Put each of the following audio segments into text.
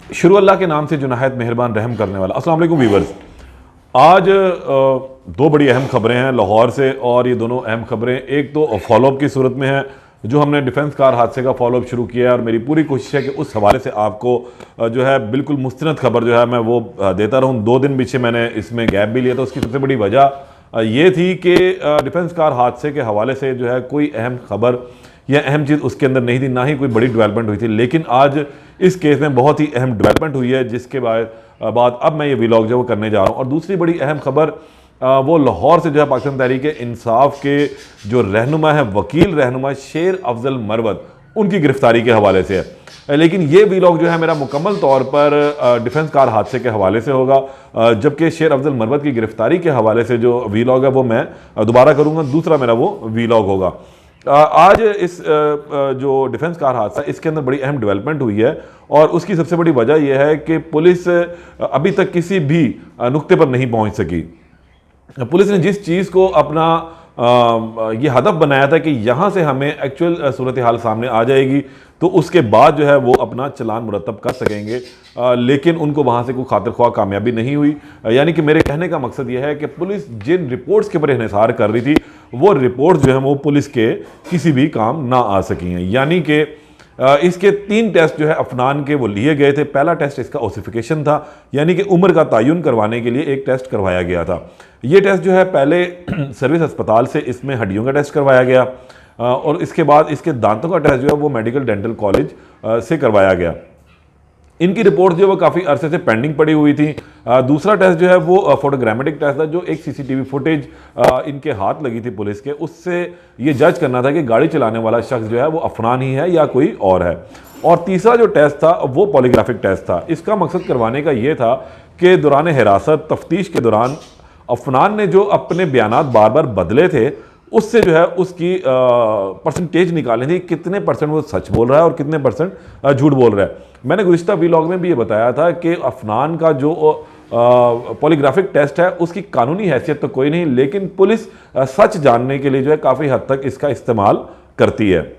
शुरू अल्लाह के नाम से जो नहायत मेहरबान रहम करने वाला। अस्सलाम वालेकुम व्यूअर्स। आज दो बड़ी अहम खबरें हैं लाहौर से, और ये दोनों अहम खबरें एक तो फॉलोअप की सूरत में है, जो हमने डिफेंस कार हादसे का फॉलोअप शुरू किया है, और मेरी पूरी कोशिश है कि उस हवाले से आपको जो है बिल्कुल मुस्तनद खबर जो है मैं वो देता रहूँ। 2 दिन पीछे मैंने इसमें गैप भी लिया था। उसकी सबसे बड़ी वजह ये थी कि डिफेंस कार हादसे के हवाले से जो है कोई अहम खबर या अहम चीज़ उसके अंदर नहीं थी, ना ही कोई बड़ी डेवलपमेंट हुई थी। लेकिन आज इस केस में बहुत ही अहम डेवलपमेंट हुई है, जिसके बाद अब मैं ये व्लॉग जो वो करने जा रहा हूँ। और दूसरी बड़ी अहम खबर वो लाहौर से जो है पाकिस्तान तहरीक इंसाफ के जो रहनुमा है, वकील रहनुमा शेर अफजल मरवत, उनकी गिरफ्तारी के हवाले से है। लेकिन ये व्लॉग जो है मेरा मुकम्मल तौर पर डिफेंस कार हादसे के हवाले से होगा, जबकि शेर अफजल मरवत की गिरफ्तारी के हवाले से जो व्लॉग है वो मैं दोबारा करूँगा, दूसरा मेरा वो व्लॉग होगा। आज इस जो डिफेंस कार हादसा, इसके अंदर बड़ी अहम डेवलपमेंट हुई है, और उसकी सबसे बड़ी वजह यह है कि पुलिस अभी तक किसी भी नुक्ते पर नहीं पहुंच सकी। पुलिस ने जिस चीज़ को अपना ये हदफ बनाया था कि यहाँ से हमें एक्चुअल सूरत हाल सामने आ जाएगी, तो उसके बाद जो है वो अपना चलान मुरतब कर सकेंगे, लेकिन उनको वहाँ से कोई खातिर ख्वाह कामयाबी नहीं हुई। यानी कि मेरे कहने का मकसद यह है कि पुलिस जिन रिपोर्ट्स के ऊपर इन्हिसार कर रही थी, वो रिपोर्ट्स जो है वो पुलिस के किसी भी काम ना आ सकी हैं। यानी कि इसके 3 टेस्ट जो है अफनान के वो लिए गए थे। पहला टेस्ट इसका ओसिफिकेशन था, यानी कि उम्र का तयन करवाने के लिए एक टेस्ट करवाया गया था। ये टेस्ट जो है पहले सर्विस अस्पताल से इसमें हड्डियों का टेस्ट करवाया गया, और इसके बाद इसके दांतों का टेस्ट जो है वो मेडिकल डेंटल कॉलेज से करवाया गया। इनकी रिपोर्ट जो है वो काफ़ी अरसे से पेंडिंग पड़ी हुई थी। दूसरा टेस्ट जो है वो फोटोग्रामेटिक टेस्ट था, जो एक सीसीटीवी फुटेज इनके हाथ लगी थी पुलिस के, उससे ये जज करना था कि गाड़ी चलाने वाला शख्स जो है वो अफनान ही है या कोई और है। और तीसरा जो टेस्ट था वो पॉलीग्राफिक टेस्ट था। इसका मकसद करवाने का ये था कि दौरान हिरासत तफ्तीश के दौरान अफनान ने जो अपने बयानात बार बार बदले थे, उससे जो है उसकी परसेंटेज निकालनी थी, कितने परसेंट वो सच बोल रहा है और कितने परसेंट झूठ बोल रहा है। मैंने गुज़िश्ता व्लॉग में भी ये बताया था कि अफनान का जो पॉलीग्राफिक टेस्ट है उसकी कानूनी हैसियत तो कोई नहीं, लेकिन पुलिस सच जानने के लिए जो है काफ़ी हद तक इसका इस्तेमाल करती है।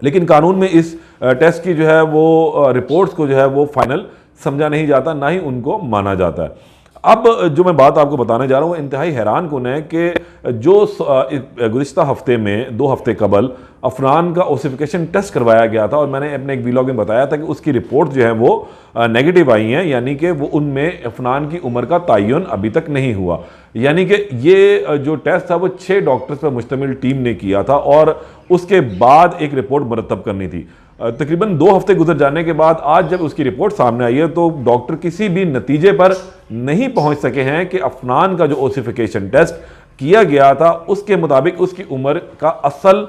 लेकिन कानून में इस टेस्ट की जो है वो रिपोर्ट्स को जो है वो फाइनल समझा नहीं जाता, ना ही उनको माना जाता है। अब जो मैं बात आपको बताने जा रहा हूँ वो इंतहाई हैरान कुन है कि जो गुज़िश्ता हफ्ते में 2 हफ्ते कबल अफनान का ओसिफिकेशन टेस्ट करवाया गया था, और मैंने अपने एक व्लॉग में बताया था कि उसकी रिपोर्ट जो है वो नेगेटिव आई हैं, यानी कि वो उनमें अफनान की उम्र का तयन अभी तक नहीं हुआ। यानी कि ये जो टेस्ट था वो 6 डॉक्टर्स पर मुश्तमिल टीम ने किया था, और उसके बाद एक रिपोर्ट मुरतब करनी थी। तकरीबन 2 हफ्ते गुजर जाने के बाद आज जब उसकी रिपोर्ट सामने आई है, तो डॉक्टर किसी भी नतीजे पर नहीं पहुंच सके हैं कि अफनान का जो ओसिफिकेशन टेस्ट किया गया था उसके मुताबिक उसकी उम्र का असल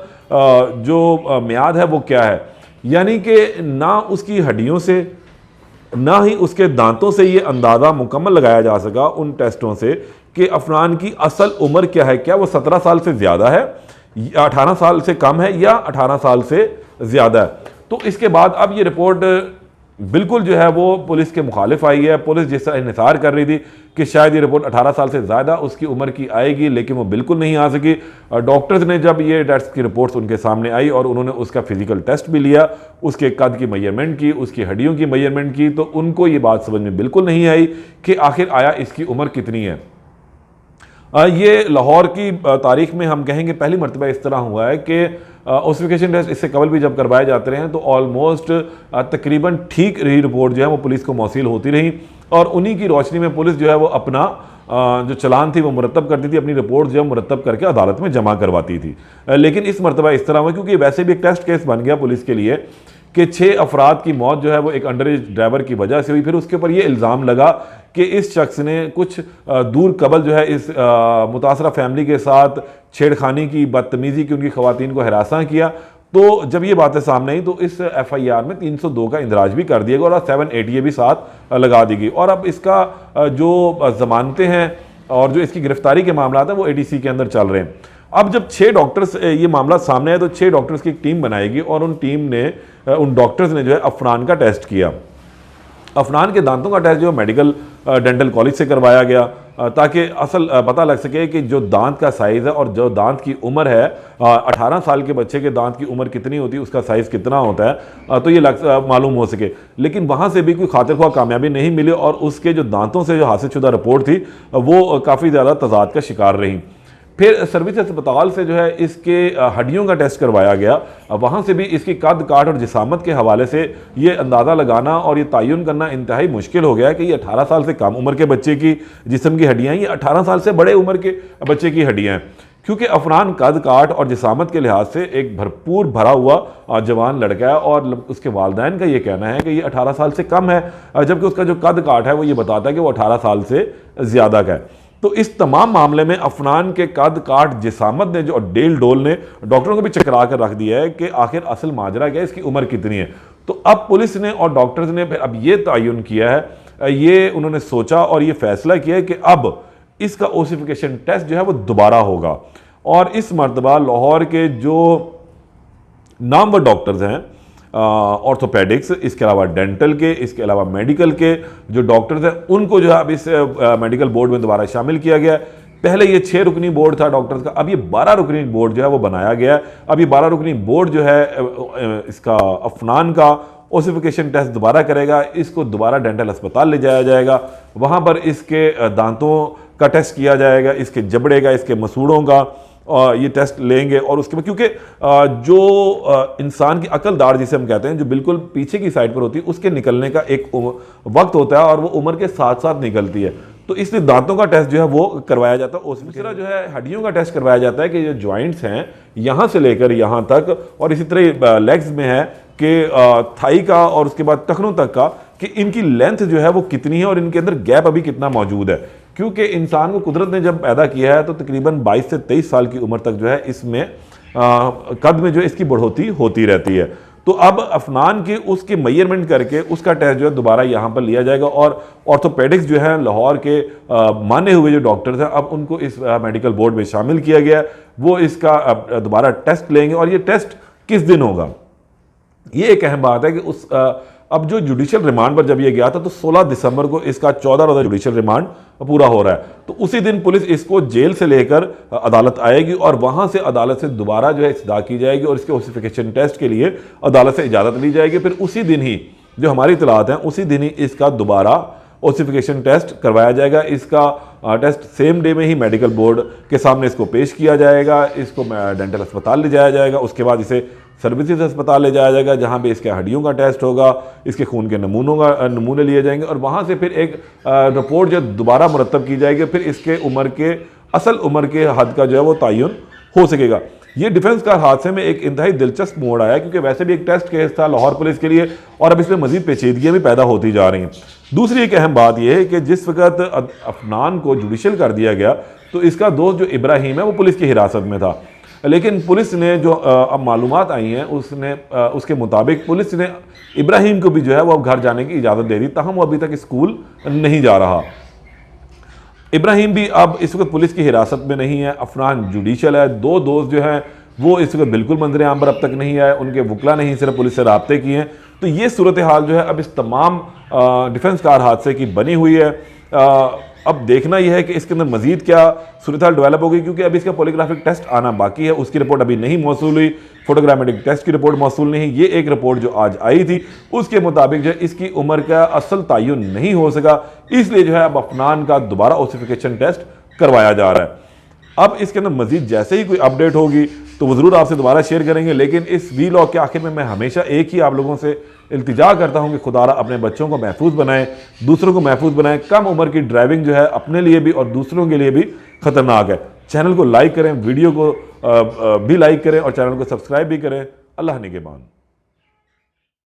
जो मियाद है वो क्या है। यानी कि ना उसकी हड्डियों से ना ही उसके दांतों से ये अंदाज़ा मुकम्मल लगाया जा सका उन टेस्टों से कि अफनान की असल उम्र क्या है। क्या वो 17 साल से ज़्यादा है, 18 साल से कम है, या 18 साल से ज़्यादा है। तो इसके बाद अब ये रिपोर्ट बिल्कुल जो है वो पुलिस के मुखालिफ आई है। पुलिस जिस तरह इंतज़ार कर रही थी कि शायद ये रिपोर्ट 18 साल से ज़्यादा उसकी उम्र की आएगी, लेकिन वो बिल्कुल नहीं आ सकी। डॉक्टर्स ने जब ये टेस्ट की रिपोर्ट्स उनके सामने आई और उन्होंने उसका फिजिकल टेस्ट भी लिया, उसके कद की मेजरमेंट की, उसकी हड्डियों की मेजरमेंट की, तो उनको ये बात समझ में बिल्कुल नहीं आई कि आखिर आया इसकी उम्र कितनी है। ये लाहौर की तारीख में हम कहेंगे पहली मरतबा इस तरह हुआ है कि ओसिफिकेशन टेस्ट इससे कबल भी जब करवाए जाते रहे हैं तो ऑलमोस्ट तकरीबन ठीक रही रिपोर्ट जो है वो पुलिस को मौसील होती रही, और उन्हीं की रोशनी में पुलिस जो है वो अपना जो चलान थी वो मुरतब करती थी, अपनी रिपोर्ट जो है मुरतब करके अदालत में जमा करवाती थी। लेकिन इस मरतबा इस तरह हुआ क्योंकि वैसे भी एक टेस्ट केस बन गया पुलिस के लिए कि 6 अफराद की मौत जो है वो एक अंडरएज ड्राइवर की वजह से हुई। फिर उसके ऊपर ये इल्ज़ाम लगा कि इस शख्स ने कुछ दूर कबल जो है इस मुतासरा फैमिली के साथ छेड़खानी की, बदतमीज़ी की, उनकी ख़वातीन को हरासा किया। तो जब ये बातें सामने आई तो इस FIR में 302 का इंदराज भी कर दिया गया और 780 भी साथ लगा दी गई। और अब इसका जो ज़मानतें हैं और जो इसकी गिरफ्तारी के मामला है वो ADC के अंदर चल रहे हैं। अब जब 6 डॉक्टर्स ये मामला सामने आए तो 6 डॉक्टर्स की एक टीम बनाएगी, और उन डॉक्टर्स ने जो है अफनान का टेस्ट किया। अफनान के दांतों का टेस्ट जो मेडिकल डेंटल कॉलेज से करवाया गया, ताकि असल पता लग सके कि जो दांत का साइज़ है और जो दांत की उम्र है, 18 साल के बच्चे के दांत की उम्र कितनी होती है, उसका साइज़ कितना होता है, तो ये मालूम हो सके। लेकिन वहाँ से भी कोई खातिर ख्वाह कामयाबी नहीं मिली और उसके जो दांतों से जो हासिलशुदा रिपोर्ट थी वो काफ़ी ज़्यादा तजाद का शिकार रही। फिर सर्विस अस्पताल से जो है इसके हड्डियों का टेस्ट करवाया गया। वहाँ से भी इसकी कद काट और जिसामत के हवाले से ये अंदाज़ा लगाना और ये तयन करना इंतहाई मुश्किल हो गया कि ये 18 साल से कम उम्र के बच्चे की जिस्म की हड्डियाँ, ये 18 साल से बड़े उम्र के बच्चे की हड्डियाँ हैं। क्योंकि अफनान कद काट और जिसामत के लिहाज से एक भरपूर भरा हुआ जवान लड़का है और उसके वालिदैन का ये कहना है कि ये 18 साल से कम है, जबकि उसका जो कद काट है वो ये बताता है कि वो 18 साल से ज़्यादा का है। तो इस तमाम मामले में अफनान के कद काट जिसामत ने जो डेल डोल ने डॉक्टरों को भी चकरा कर रख दिया है कि आखिर असल माजरा क्या है, इसकी उम्र कितनी है। तो अब पुलिस ने और डॉक्टर्स ने फिर अब ये तयन किया है, ये उन्होंने सोचा और ये फैसला किया है कि अब इसका ओसिफिकेशन टेस्ट जो है वो दोबारा होगा। और इस मरतबा लाहौर के जो नामवर डॉक्टर्स हैं, ऑर्थोपेडिक्स, इसके अलावा डेंटल के, इसके अलावा मेडिकल के जो डॉक्टर्स हैं, उनको जो है अब इस मेडिकल बोर्ड में दोबारा शामिल किया गया है। पहले ये 6 रुकनी बोर्ड था डॉक्टर्स का, अब ये 12 रुकनी बोर्ड जो है वो बनाया गया है। अब ये 12 रुकनी बोर्ड जो है इसका अफनान का ओसिफिकेशन टेस्ट दोबारा करेगा। इसको दोबारा डेंटल अस्पताल ले जाया जाएगा, वहाँ पर इसके दांतों का टेस्ट किया जाएगा, इसके जबड़े का, इसके मसूड़ों का ये टेस्ट लेंगे। और उसके बाद क्योंकि जो इंसान की अकलदार जिसे हम कहते हैं, जो बिल्कुल पीछे की साइड पर होती है, उसके निकलने का एक वक्त होता है और वो उम्र के साथ साथ निकलती है। तो इसलिए दांतों का टेस्ट जो है वो करवाया जाता है। दूसरा जो है हड्डियों का टेस्ट करवाया जाता है कि जो जॉइंट्स हैं यहाँ से लेकर यहाँ तक, और इसी तरह लेग्स में है कि थाई का और उसके बाद टखनों तक का, कि इनकी लेंथ जो है वो कितनी है और इनके अंदर गैप अभी कितना मौजूद है। क्योंकि इंसान को कुदरत ने जब पैदा किया है तो तकरीबन 22 से 23 साल की उम्र तक जो है इसमें कद में जो इसकी बढ़ोतरी होती रहती है। तो अब अफनान के उसके मेजरमेंट करके उसका टेस्ट जो है दोबारा यहाँ पर लिया जाएगा। और ऑर्थोपेडिक्स जो है लाहौर के माने हुए जो डॉक्टर्स हैं, अब उनको इस मेडिकल बोर्ड में शामिल किया गया। वो इसका दोबारा टेस्ट लेंगे। और ये टेस्ट किस दिन होगा, ये एक अहम बात है कि अब जो जुडिशियल रिमांड पर जब ये गया था तो 16 दिसंबर को इसका 14 रोज़ा जुडिशियल रिमांड पूरा हो रहा है। तो उसी दिन पुलिस इसको जेल से लेकर अदालत आएगी और वहां से अदालत से दोबारा जो है इस्तदा की जाएगी और इसके ओसिफिकेशन टेस्ट के लिए अदालत से इजाज़त ली जाएगी। फिर उसी दिन ही जो हमारी इतलात हैं, उसी दिन ही इसका दोबारा ओसिफिकेशन टेस्ट करवाया जाएगा। इसका टेस्ट सेम डे में ही मेडिकल बोर्ड के सामने इसको पेश किया जाएगा। इसको डेंटल अस्पताल ले जाया जाएगा। उसके बाद इसे सर्विसेज अस्पताल ले जाया जाएगा, जहाँ पे इसके हड्डियों का टेस्ट होगा, इसके खून के नमूने लिए जाएंगे और वहाँ से फिर एक रिपोर्ट जो दोबारा मुरतब की जाएगी। फिर इसके उम्र के असल उम्र के हद का जो है वो तयन हो सकेगा। ये डिफेंस कार हादसे में एक इंतहाई दिलचस्प मोड़ आया, क्योंकि वैसे भी एक टेस्ट केस था लाहौर पुलिस के लिए और अब इसमें मजीद पेचीदगियाँ भी पैदा होती जा रही हैं। दूसरी एक अहम बात यह है कि जिस वक्त अफनान को जुडिशियल कर दिया गया तो इसका दोस्त जो इब्राहिम है वो पुलिस की हिरासत में था। लेकिन पुलिस ने जो अब मालूमात आई हैं उसके मुताबिक पुलिस ने इब्राहिम को भी जो है वो अब घर जाने की इजाज़त दे दी, ताहम वो अभी तक स्कूल नहीं जा रहा। इब्राहिम भी अब इस वक्त पुलिस की हिरासत में नहीं है। अफनान जुडिशियल है। 2 दोस्त जो हैं वो इस वक्त बिल्कुल मंजर आम पर अब तक नहीं आए, उनके वकला ने ही सिर्फ पुलिस से राब्ते किए हैं। तो ये सूरत हाल जो है अब इस तमाम डिफेंस कार हादसे की बनी हुई है। अब देखना यह है कि इसके अंदर मजीद क्या सूरत हाल डेवलप होगी, क्योंकि अभी इसका पॉलीग्राफिक टेस्ट आना बाकी है। उसकी रिपोर्ट अभी नहीं मौसूल हुई, फोटोग्रामेटिक टेस्ट की रिपोर्ट मौसूल नहीं। ये एक रिपोर्ट जो आज आई थी उसके मुताबिक जो इसकी उम्र का असल तयन नहीं हो सका, इसलिए जो है अब अफनान का दोबारा ओसिफिकेशन टेस्ट करवाया जा रहा है। अब इसके अंदर मजीद जैसे ही कोई अपडेट होगी तो वो ज़रूर आपसे दोबारा शेयर करेंगे। लेकिन इस वीलॉग के आखिर में मैं हमेशा एक ही आप लोगों से इल्तिजा करता हूं कि खुदारा अपने बच्चों को महफूज बनाएं, दूसरों को महफूज बनाएं। कम उम्र की ड्राइविंग जो है अपने लिए भी और दूसरों के लिए भी ख़तरनाक है। चैनल को लाइक करें, वीडियो को भी लाइक करें और चैनल को सब्सक्राइब भी करें। अल्लाह निगहबान।